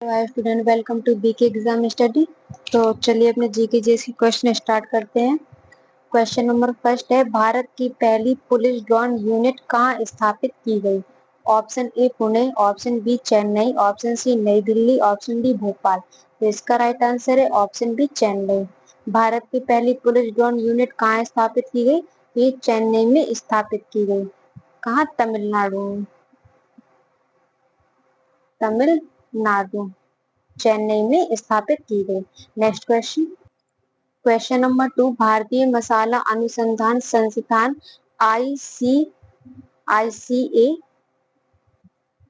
Hi student, welcome to BK exam study. तो चलिए अपने जीके जीएस के क्वेश्चन स्टार्ट करते हैं। क्वेश्चन नंबर फर्स्ट है, भारत की पहली पुलिस ड्रोन यूनिट कहाँ स्थापित की गई? Option A Pune, option B Chennai, option C New Delhi, option D Bhopal. तो इसका राइट आंसर है ऑप्शन बी चेन्नई। भारत की पहली पुलिस ड्रोन यूनिट कहाँ स्थापित की गई? ये चेन्नई में स्थापित की गई। कहाँ? तमिलनाडु में। तमिलनाडु, चेन्नई में स्थापित की गई। Next question. क्वेश्चन नंबर 2, भारतीय मसाला अनुसंधान संस्थान आईसीए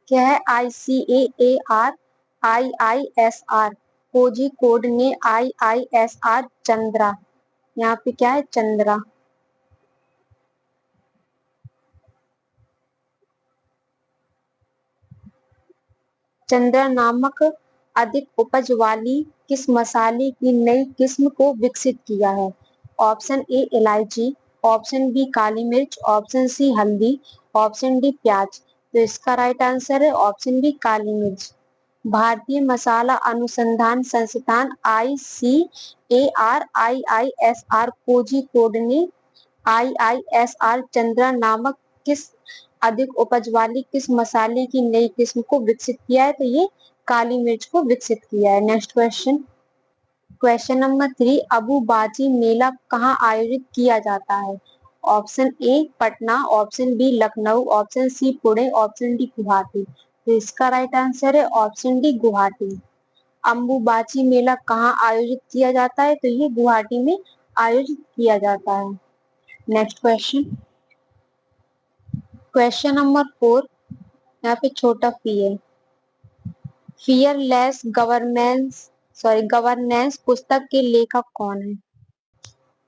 क्या है? ICAAR, IISR, कोझिकोड ने IISR चंद्रा। यहाँ पे क्या है? चंद्रा। चंद्रा नामक अधिक उपज वाली किस मसाले की नई किस्म को विकसित किया है? ऑप्शन ए इलायची, ऑप्शन बी काली मिर्च, ऑप्शन सी हल्दी, ऑप्शन डी प्याज। तो इसका राइट आंसर है ऑप्शन बी काली मिर्च। भारतीय मसाला अनुसंधान संस्थान ICAR कोझिकोड ने IISR चंद्रा नामक किस अधिक उपज वाली किस मसाले की नई किस्म को विकसित किया है? तो ये काली मिर्च को विकसित किया है। Next question. क्वेश्चन नंबर 3, अबू बाजी मेला कहाँ आयोजित किया जाता है? Option A Patna, option B Lucknow, option C Pune, option D Guwahati. तो इसका राइट आंसर है ऑप्शन डी गुवाहाटी। अम्बुबाची मेला कहाँ आयोजित किया जाता है? तो ये गुवाहाटी में आयोजित किया जाता है। Next question. क्वेश्चन नंबर 4, यहाँ पे छोटा फी है। फियरलेस गवर्नेंस पुस्तक के लेखक कौन है?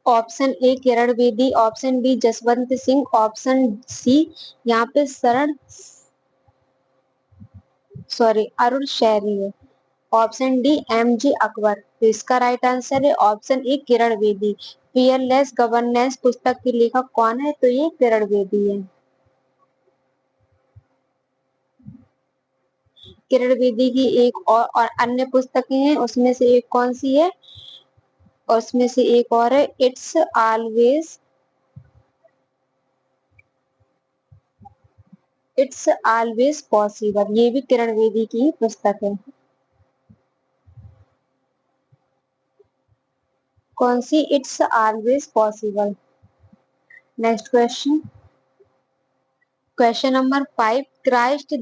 Option A Kiran Bedi, option B Jaswant Singh, option C यहाँ पे अरुण शहरी है, ऑप्शन डी MG अकबर। तो इसका राइट आंसर है option A Kiran Bedi. Fearless governance पुस्तक के लेखक कौन है? तो ये किरण बेदी है। किरण बेदी की एक और अन्य पुस्तकें हैं, उसमें से एक कौन सी है? उसमें से एक और है इट्स ऑलवेज पॉसिबल। ये भी किरण बेदी की ही पुस्तक है। कौन सी? It's always possible. Next question. Question number 5, Christ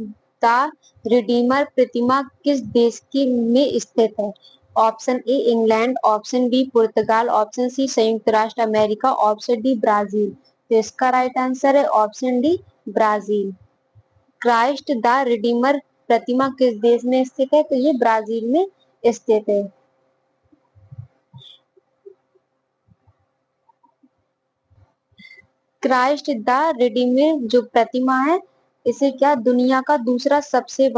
the Redeemer प्रतिमा किस देश की में स्थित है? Option A England, option B पुर्तगाल, ऑप्शन सी संयुक्त राष्ट्र अमेरिका, ऑप्शन डी ब्राजील। तो इसका राइट आंसर है option D Brazil. Christ the Redeemer प्रतिमा किस देश में स्थित है? तो ये ब्राजील में स्थित है। क्राइस्ट द रिडीमर जो प्रतिमा है, इसे क्या दुनिया का दूसरा सबसे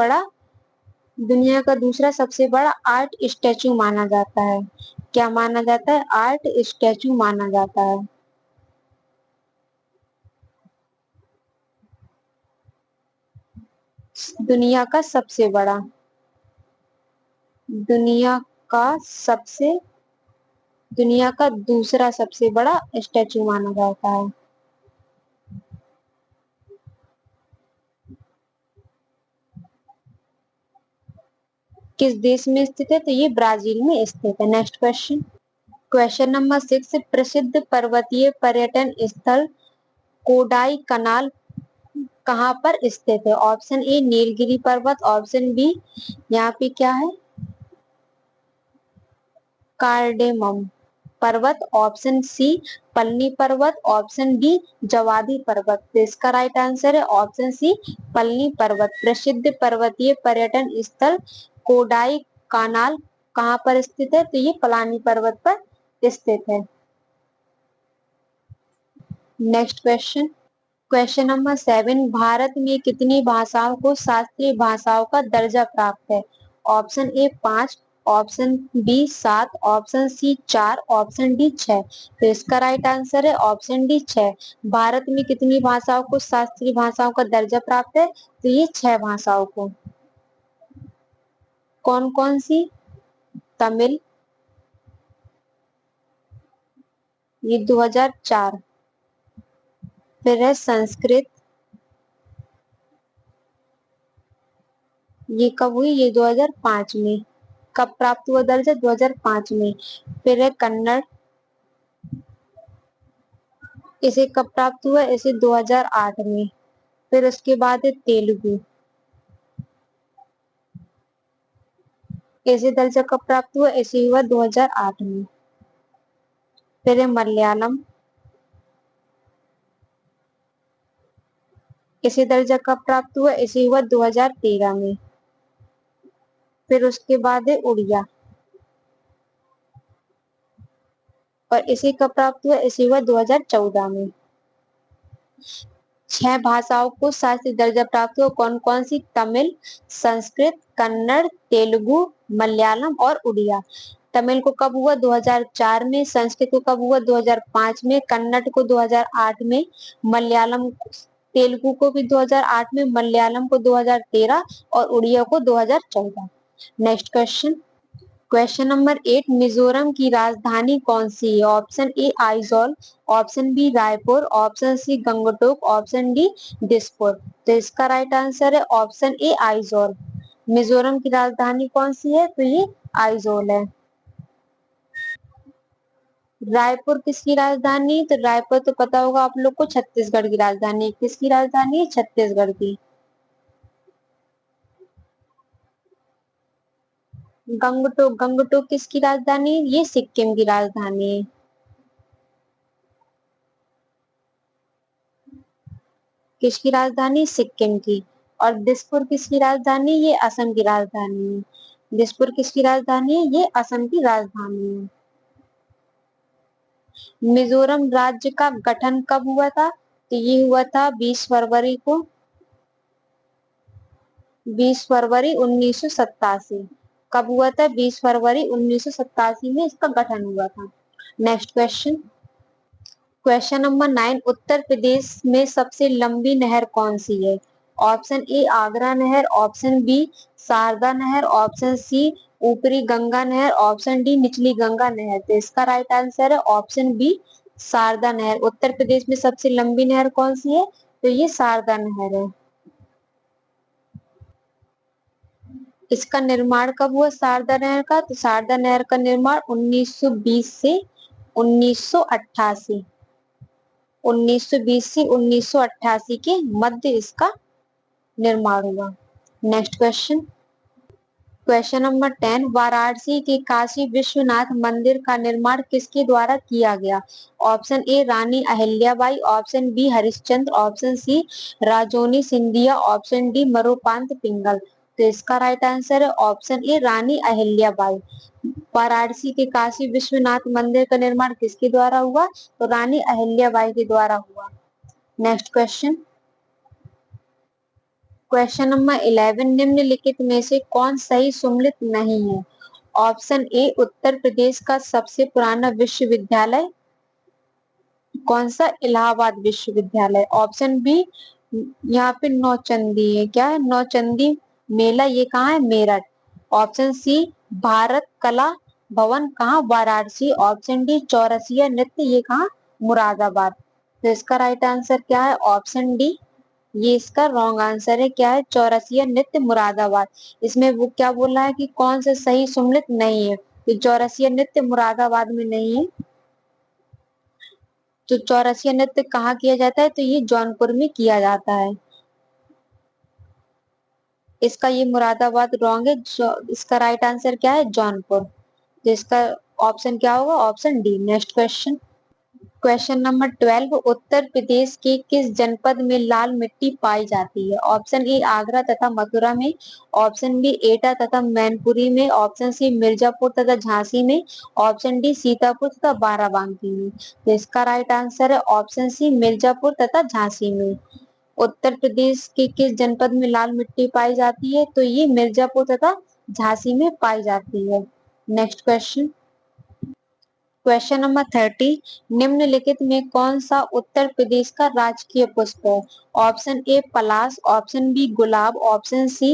बड़ा आर्ट स्टैचू माना जाता है। क्या माना जाता है? आर्ट स्टैचू माना जाता है। दुनिया का सबसे बड़ा, दुनिया का सबसे दुनिया का दूसरा सबसे बड़ा स्टैचू माना जाता है। किस देश में स्थित है? तो ये ब्राजील में स्थित है। Next question. क्वेश्चन नंबर 6, प्रसिद्ध पर्वतीय पर्यटन स्थल कोडाई कनाल कहाँ पर स्थित है? ऑप्शन ए नीलगिरी पर्वत, ऑप्शन बी यहाँ पे क्या है? कार्डेमम पर्वत, ऑप्शन सी पलनी पर्वत, ऑप्शन डी जवादी पर्वत। तो इसका राइट आंसर है ऑप्शन सी पलनी पर्वत। प्रसिद्ध पर्वतीय पर्यटन स्थल कोडाई कानाल कहाँ पर स्थित है? तो ये पलानी पर्वत पर स्थित है। Next question. Question number 7, Bharat में कितनी भाषाओं को शास्त्रीय भाषाओं का दर्जा प्राप्त है? Option A 5, option B 7, option C 4, option D 6। तो इसका राइट आंसर है ऑप्शन डी 6। भारत में कितनी भाषाओं को शास्त्रीय भाषाओं का दर्जा प्राप्त है? तो ये 6 भाषाओं को। कौन कौन सी? तमिल, ये 2004। फिर है संस्कृत, ये कब हुई? ये 2005 में। कब प्राप्त हुआ दर्जा? 2005 में। फिर है कन्नड़, इसे कब प्राप्त हुआ? इसे 2008 में। फिर उसके बाद है तेलुगु, इसे दर्जा कब प्राप्त हुआ? इसे हुआ 2008 में। फिर है मलयालम, इसे दर्जा कब प्राप्त हुआ? इसे हुआ 2013 में। फिर उसके बाद है उड़िया, और इसे कब प्राप्त हुआ? इसे हुआ 2014 में। 6 भाषाओं को शास्त्रीय दर्जा प्राप्त हुआ, कौन कौन सी? तमिल, संस्कृत, कन्नड़, तेलुगु, मलयालम और उड़िया। तमिल को कब हुआ? 2004 में। संस्कृत को कब हुआ? 2005 में। कन्नड़ को 2008 में। मलयालम, तेलुगु को भी 2008 में, मलयालम को 2013 और उड़िया को 2014। Next question. Question number 8, Mizoram की राजधानी कौन सी है? Option A Aizawl, option B Raipur, option C Gangtok, option D Dispur. तो इसका राइट आंसर है ऑप्शन ए आइजोल। मिजोरम की राजधानी कौन सी है? तो ये आइजोल है। रायपुर किसकी राजधानी? तो रायपुर तो पता होगा आप लोग को, छत्तीसगढ़ की राजधानी। किसकी राजधानी है? छत्तीसगढ़ की। गंगटोक, गंगटोक किसकी राजधानी है? ये सिक्किम की राजधानी है। किसकी राजधानी? सिक्किम की। और दिसपुर किसकी राजधानी? ये असम की राजधानी है। दिसपुर किसकी राजधानी है? ये असम की राजधानी है। मिजोरम राज्य का गठन कब हुआ था? तो ये हुआ था 20 फरवरी को, 20 फरवरी 1987। कब हुआ था? 20 फरवरी 1987 में इसका गठन हुआ था। Next question. Question number 9, Uttar Pradesh में सबसे लंबी नहर कौन सी है? ऑप्शन ए आगरा नहर, ऑप्शन बी शारदा नहर, ऑप्शन सी ऊपरी गंगा नहर, ऑप्शन डी निचली गंगा नहर। तो इसका राइट आंसर है ऑप्शन बी शारदा नहर। उत्तर प्रदेश में सबसे लंबी नहर कौन सी है? तो ये शारदा नहर है। इसका निर्माण कब हुआ शारदा नहर का? तो शारदा नहर का निर्माण 1920 से 1988, 1920 से 1988 के मध्य इसका निर्माण हुआ। Next question. Question number 10, Varanasi के काशी विश्वनाथ मंदिर का निर्माण किसके द्वारा किया गया? Option A Rani Ahilyabai, option B Harishchandra, option C Rajoni Scindia, option D Moropant Pingle. तो इसका राइट आंसर है ऑप्शन ए रानी अहिल्याबाई। वाराणसी के काशी विश्वनाथ मंदिर का निर्माण किसके द्वारा हुआ? तो रानी अहिल्याबाई के द्वारा हुआ। Next question. क्वेश्चन नंबर 11, निम्नलिखित में से कौन सही सुमेलित नहीं है? ऑप्शन ए उत्तर प्रदेश का सबसे पुराना विश्वविद्यालय कौन सा? इलाहाबाद विश्वविद्यालय। ऑप्शन बी, यहाँ पे नौचंदी है, क्या है? नौचंदी मेला, ये कहाँ है? मेरठ। ऑप्शन सी भारत कला भवन, कहाँ? वाराणसी। ऑप्शन डी चौरसिया नृत्य, ये कहाँ? मुरादाबाद। तो इसका राइट आंसर क्या है? ऑप्शन डी, ये इसका रॉन्ग आंसर है। क्या है? चौरसिया नृत्य मुरादाबाद। इसमें वो क्या बोला है कि कौन सा सही सुमेलित नहीं है? तो चौरसिया नृत्य मुरादाबाद में नहीं है। तो चौरसिया नृत्य कहाँ किया जाता है? तो ये जौनपुर में किया जाता है। इसका ये मुरादाबाद रॉन्ग है। इसका राइट आंसर क्या है? जौनपुर। तो इसका ऑप्शन क्या होगा? Option D. Next question. Question number 12, Uttar Pradesh के किस जनपद में लाल मिट्टी पाई जाती है? ऑप्शन ए आगरा तथा मथुरा में, ऑप्शन बी एटा तथा मैनपुरी में, ऑप्शन सी मिर्जापुर तथा झांसी में, ऑप्शन डी सीतापुर तथा बाराबंकी में। तो इसका राइट आंसर है ऑप्शन सी मिर्जापुर तथा झांसी में। उत्तर प्रदेश के किस जनपद में लाल मिट्टी पाई जाती है? तो ये मिर्जापुर तथा झांसी में पाई जाती है। Next question. क्वेश्चन नंबर 30, निम्नलिखित में कौन सा उत्तर प्रदेश का राजकीय पुष्प है? ऑप्शन ए पलाश, ऑप्शन बी गुलाब, ऑप्शन सी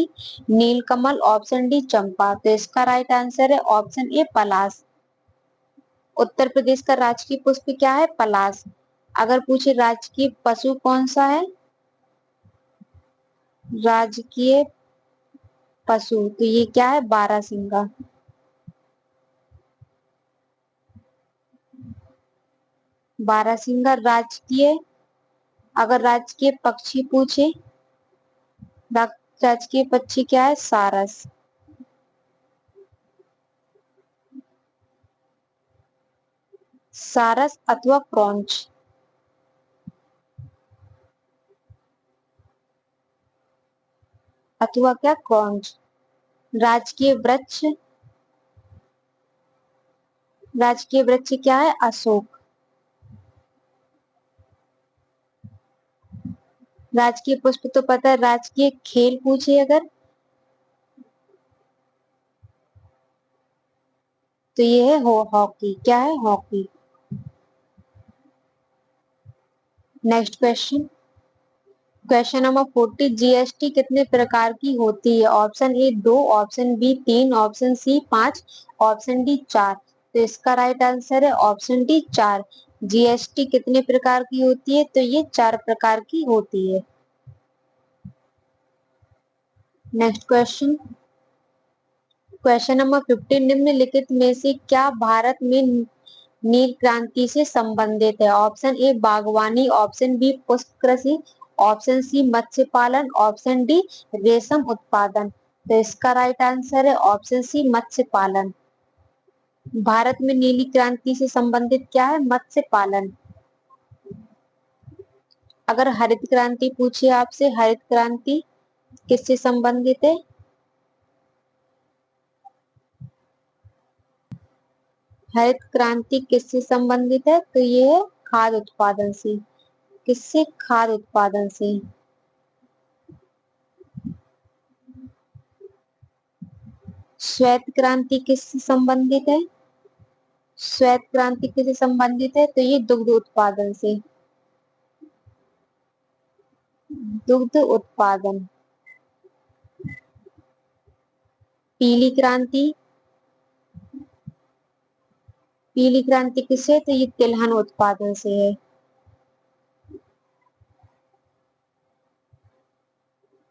नीलकमल, ऑप्शन डी चंपा। तो इसका राइट आंसर है ऑप्शन ए पलाश। उत्तर प्रदेश का राजकीय पुष्प क्या है? पलाश। अगर पूछे राजकीय पशु कौन सा है? राजकीय पशु तो ये क्या है? बारहसिंगा। बारहसिंगा राजकीय। अगर राजकीय पक्षी पूछे, राजकीय पक्षी क्या है? सारस। सारस अथवा क्रॉन्च। अथवा क्या? क्रॉन्च। राजकीय वृक्ष, राजकीय वृक्ष क्या है? अशोक। राजकीय पुष्प तो पता है। राजकीय खेल पूछे अगर, तो ये है हॉकी। क्या है? Hockey. Next question, question number 40, GST कितने प्रकार की होती है? Option A 2, option B 3, option C 5, option D 4। तो इसका राइट आंसर है ऑप्शन डी 4। जीएसटी कितने प्रकार की होती है? तो ये 4 प्रकार की होती है। नेक्स्ट क्वेश्चन, क्वेश्चन नंबर 15, निम्नलिखित में से क्या भारत में नील क्रांति से संबंधित है? ऑप्शन ए बागवानी, ऑप्शन बी पुष्प कृषि, ऑप्शन सी मत्स्य पालन, ऑप्शन डी रेशम उत्पादन। तो इसका राइट आंसर है ऑप्शन सी मत्स्य पालन। भारत में नीली क्रांति से संबंधित क्या है? मत्स्य पालन। अगर हरित क्रांति पूछे आपसे, हरित क्रांति किससे संबंधित है? हरित क्रांति किससे संबंधित है? तो ये है खाद्य उत्पादन से। किससे? खाद्य उत्पादन से। श्वेत क्रांति किससे संबंधित है? श्वेत क्रांति किससे संबंधित है? तो ये दुग्ध उत्पादन से। दुग्ध उत्पादन। पीली क्रांति, पीली क्रांति किससे? तो ये तिलहन उत्पादन से है।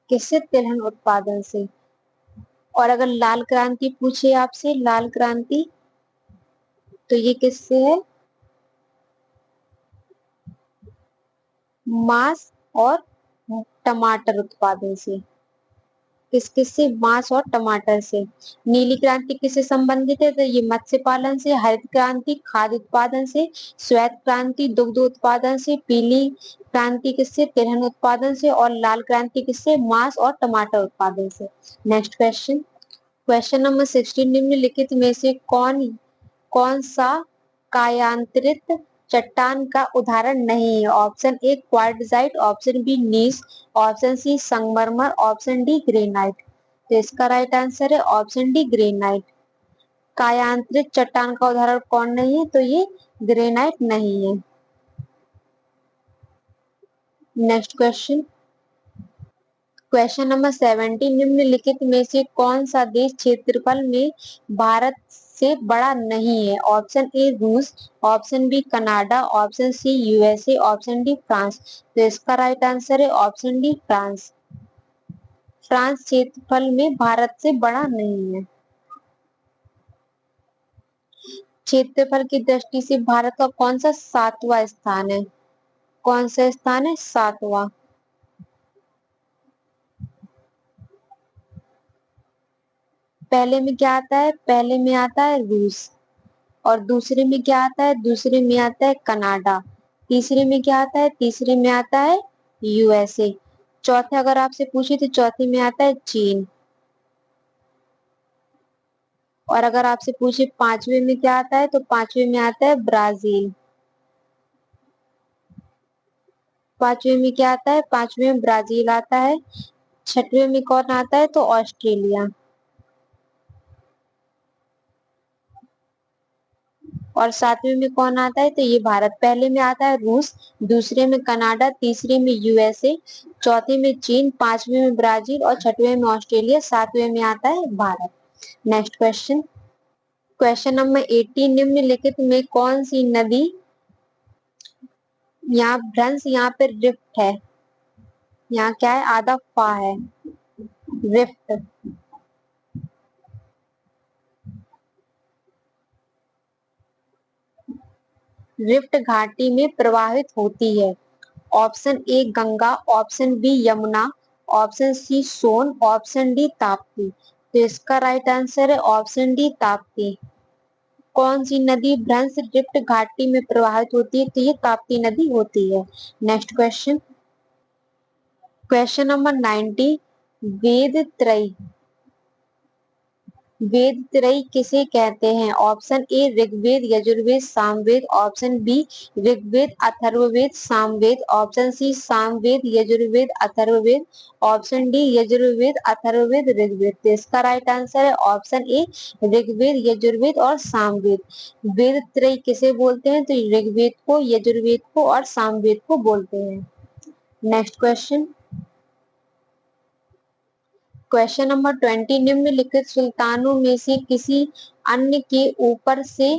किससे? तिलहन उत्पादन से। और अगर लाल क्रांति पूछे आपसे, लाल क्रांति तो ये किससे है? मांस और टमाटर उत्पादन से। किस किस से? मांस और टमाटर से। नीली क्रांति किससे संबंधित है? तो ये मत्स्य पालन से। हरित क्रांति खाद्य उत्पादन से। श्वेत क्रांति दुग्ध उत्पादन से। पीली क्रांति किससे? तिलहन उत्पादन से। और लाल क्रांति किससे? मांस और टमाटर उत्पादन से। नेक्स्ट क्वेश्चन, क्वेश्चन नंबर 16, निम्नलिखित में से कौन कौन सा कायांतरित चट्टान का उदाहरण नहीं है? Option A quartzite, option B gneiss, option C संगमरमर, ऑप्शन डी ग्रेनाइट। तो इसका राइट आंसर है ऑप्शन डी ग्रेनाइट। कायांतरित चट्टान का उदाहरण कौन नहीं है? तो ये ग्रेनाइट नहीं है। नेक्स्ट क्वेश्चन, क्वेश्चन नंबर 17, निम्नलिखित में से कौन सा देश क्षेत्रफल में भारत से बड़ा नहीं है? ऑप्शन ए रूस, option B Canada, option C USA, option D France. तो इसका राइट आंसर है ऑप्शन डी फ्रांस। फ्रांस क्षेत्रफल में भारत से बड़ा नहीं है। क्षेत्रफल की दृष्टि से भारत का कौन सा 7वां स्थान है? कौन सा स्थान है? 7वां। पहले में क्या आता है? पहले में आता है रूस। और दूसरे में क्या आता है? दूसरे में आता है कनाडा। तीसरे में क्या आता है? तीसरे में आता है यूएसए। चौथे अगर आपसे पूछे तो चौथे में आता है चीन। और अगर आपसे पूछे पांचवे में क्या आता है, तो पांचवे में आता है ब्राजील। पांचवे में क्या आता है? पांचवे में ब्राजील आता है। छठवें में कौन आता है? तो ऑस्ट्रेलिया। और सातवें में कौन आता है? तो ये भारत। पहले में आता है रूस, दूसरे में कनाडा, तीसरे में यूएसए, चौथे में चीन, पांचवें में ब्राजील और छठवें में ऑस्ट्रेलिया, सातवें में आता है Bharat. Next question, question number 18, निम्नलिखित में कौन सी नदी, यहाँ भ्रंश, यहाँ पे रिफ्ट है, यहाँ क्या है? आधा फा है, रिफ्ट। रिफ्ट घाटी में प्रवाहित होती है। Option A Ganga, option B Yamuna, option C Son, option D Tapti. तो इसका राइट आंसर है ऑप्शन डी ताप्ती। कौन सी नदी भ्रंश रिफ्ट घाटी में प्रवाहित होती है? तो ये ताप्ती नदी होती है। नेक्स्ट क्वेश्चन, क्वेश्चन नंबर 90, वेद त्रयी, वेद त्रयी किसे कहते हैं? Option A Rigveda, Yajurveda, Samaveda, option B Rigveda, Atharvaveda, Samaveda, option C Samaveda, Yajurveda, Atharvaveda, option D Yajurveda, Atharvaveda, Rigveda. तो इसका राइट आंसर है ऑप्शन ए ऋग्वेद, यजुर्वेद और सामवेद। वेद त्रयी किसे बोलते हैं? तो ऋग्वेद को, यजुर्वेद को और सामवेद को बोलते हैं। नेक्स्ट क्वेश्चन, क्वेश्चन नंबर 20, निम्नलिखित सुल्तानों में से किसी अन्य के ऊपर से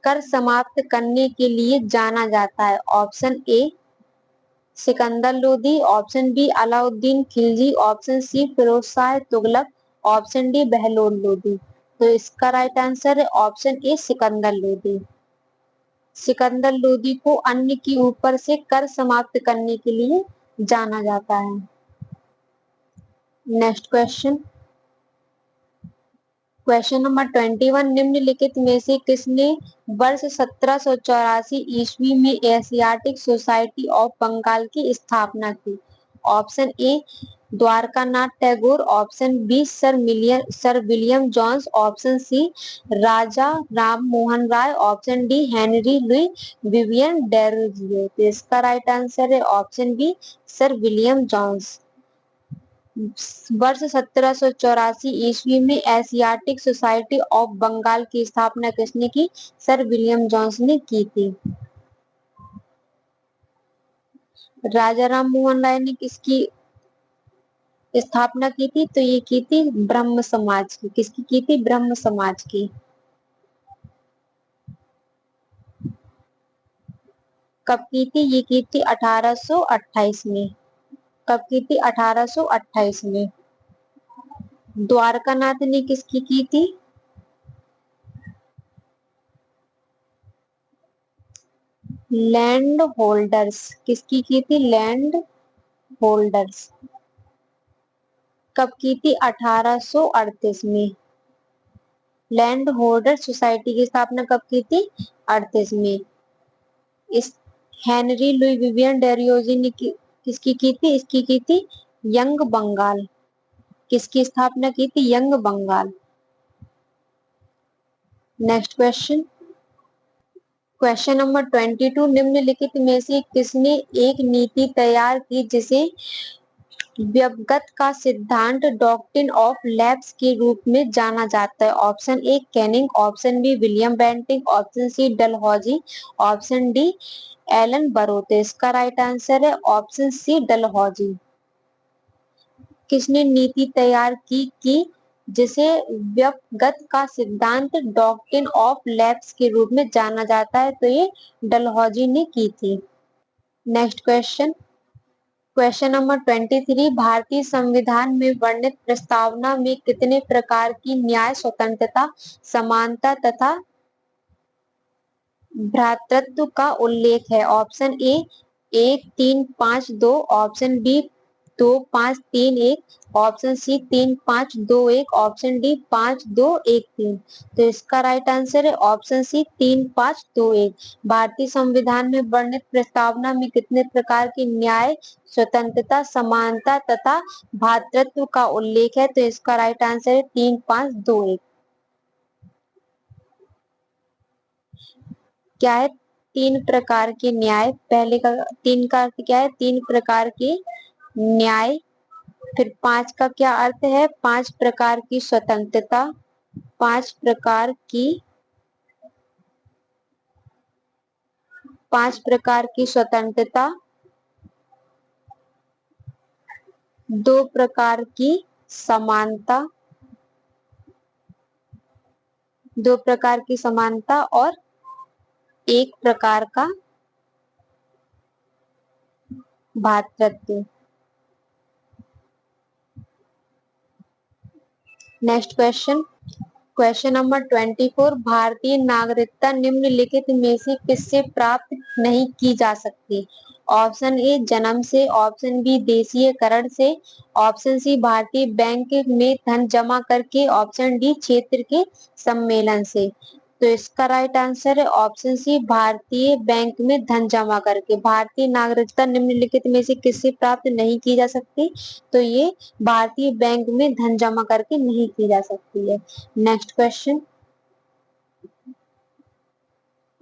कर समाप्त करने के लिए जाना जाता है? Option A Sikandar Lodi, option B Alauddin Khilji, option C Firoz Shah Tughlaq, option D Bahlol Lodi. तो इसका राइट आंसर है ऑप्शन ए सिकंदर लोदी। सिकंदर लोदी को अन्य के ऊपर से कर समाप्त करने के लिए जाना जाता है। नेक्स्ट क्वेश्चन, क्वेश्चन नंबर 21, निम्नलिखित में से किसने वर्ष 1784 ईस्वी में एशियाटिक सोसाइटी ऑफ बंगाल की स्थापना की? Option A Dwarkanath Tagore, option B sir William Jones, option C Raja Ram Mohan Roy, option D Henry Louis Vivian Derozio. तो इसका राइट आंसर है option B sir William Jones. वर्ष 1784 ईस्वी में एशियाटिक सोसाइटी ऑफ बंगाल की स्थापना किसने की? सर विलियम जोन्स ने की थी। राजा राम मोहन राय ने किसकी स्थापना की थी? तो ये की थी ब्रह्म समाज की। किसकी की थी? ब्रह्म समाज की। कब की थी? ये की थी 1828 में। कब की थी? 1828 में। द्वारकानाथ ने किसकी की थी? Land holders. किसकी की थी? Land holders. कब की थी? 1838 में। लैंड होल्डर सोसाइटी की स्थापना कब की थी? 38 में। इस हेनरी लुई विवियन डेरियोजी ने किसकी की थी? इसकी की थी यंग बंगाल। किसकी स्थापना की थी? Young Bengal. Next question, question number 22, निम्नलिखित में से किसने एक नीति तैयार की जिसे व्यवगत का सिद्धांत डॉक्ट्रिन ऑफ लैप्स के रूप में जाना जाता है? Option A Canning, option B William Bentinck, option C Dalhousie, option D Ellenborough. इसका राइट आंसर है ऑप्शन सी डलहौजी। किसने नीति तैयार की जिसे व्यवगत का सिद्धांत डॉक्ट्रिन ऑफ लैप्स के रूप में जाना जाता है? तो ये डलहौजी ने की थी। नेक्स्ट क्वेश्चन, क्वेश्चन नंबर 23, भारतीय संविधान में वर्णित प्रस्तावना में कितने प्रकार की न्याय स्वतंत्रता, समानता तथा भ्रातृत्व का उल्लेख है? Option A 1 3 5 2, option B 2 5 3 1, option C 3 5 2 1, option D 5 2 1 3। तो इसका राइट आंसर है ऑप्शन सी 3 5 2 1। भारतीय संविधान में वर्णित प्रस्तावना में कितने प्रकार की न्याय स्वतंत्रता, समानता तथा भ्रातृत्व का उल्लेख है? तो इसका राइट आंसर है 3 5 2 1। क्या है? 3 प्रकार के न्याय। पहले का 3 का अर्थ क्या है? 3 प्रकार के न्याय। फिर 5 का क्या अर्थ है? 5 प्रकार की स्वतंत्रता, 5 प्रकार की 5 प्रकार की स्वतंत्रता, 2 प्रकार की समानता, 2 प्रकार की समानता और 1 प्रकार का भ्रातृत्व। नेक्स्ट क्वेश्चन, क्वेश्चन नंबर 24, भारतीय नागरिकता निम्नलिखित में से किससे प्राप्त नहीं की जा सकती? ऑप्शन ए जन्म से, ऑप्शन बी देशीयकरण से, ऑप्शन सी भारतीय बैंक में धन जमा करके, ऑप्शन डी क्षेत्र के सम्मेलन से। तो इसका राइट आंसर है ऑप्शन सी भारतीय बैंक में धन जमा करके। भारतीय नागरिकता निम्नलिखित में से किससे प्राप्त नहीं की जा सकती? तो ये भारतीय बैंक में धन जमा करके नहीं की जा सकती है। नेक्स्ट क्वेश्चन,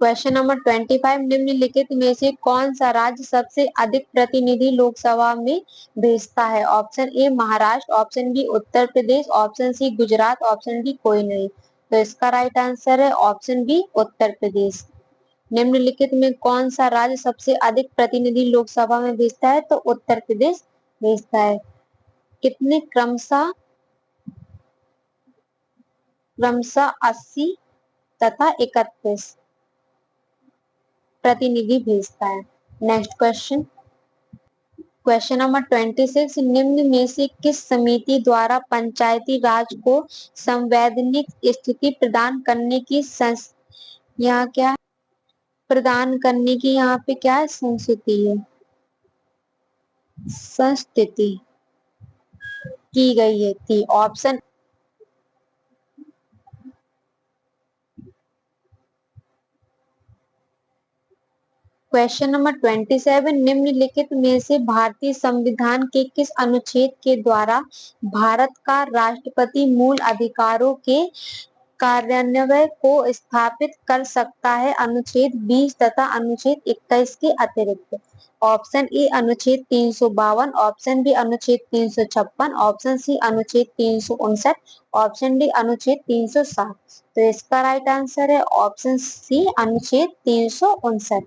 क्वेश्चन नंबर 25, निम्नलिखित में से कौन सा राज्य सबसे अधिक प्रतिनिधि लोकसभा में भेजता है? Option A Maharashtra, option B Uttar Pradesh, option C Gujarat, option D कोई नहीं। तो इसका राइट आंसर है ऑप्शन बी उत्तर प्रदेश। निम्नलिखित में कौन सा राज्य सबसे अधिक प्रतिनिधि लोकसभा में भेजता है? तो उत्तर प्रदेश भेजता है। कितने? क्रमशः 80 तथा 31 प्रतिनिधि भेजता है। नेक्स्ट क्वेश्चन, क्वेश्चन नंबर 26, निम्न में से किस समिति द्वारा पंचायती राज को संवैधानिक स्थिति प्रदान करने की यहाँ क्या है? प्रदान करने की यहाँ पे क्या है? संस्कृति है, संस्थिति की गई है थी। ऑप्शन क्वेश्चन नंबर 27, निम्नलिखित में से भारतीय संविधान के किस अनुच्छेद के द्वारा भारत का राष्ट्रपति मूल अधिकारों के कार्यान्वयन को स्थापित कर सकता है? अनुच्छेद 20 तथा अनुच्छेद 21 के अतिरिक्त। ऑप्शन ए अनुच्छेद 352, ऑप्शन बी अनुच्छेद 356, ऑप्शन सी अनुच्छेद 359, ऑप्शन डी अनुच्छेद 360। तो इसका राइट आंसर है ऑप्शन सी अनुच्छेद 359।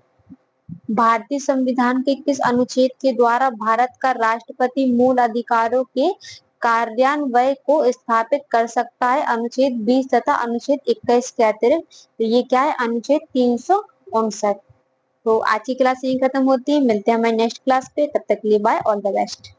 भारतीय संविधान के किस अनुच्छेद के द्वारा भारत का राष्ट्रपति मूल अधिकारों के कार्यान्वयन को स्थापित कर सकता है? अनुच्छेद 20 तथा अनुच्छेद 21 के अतिरिक्त। तो ये क्या है? अनुच्छेद 359। तो आज की क्लास यही खत्म होती है, मिलते हैं हमारे नेक्स्ट क्लास पे, तब तक के लिए बाय, ऑल द बेस्ट।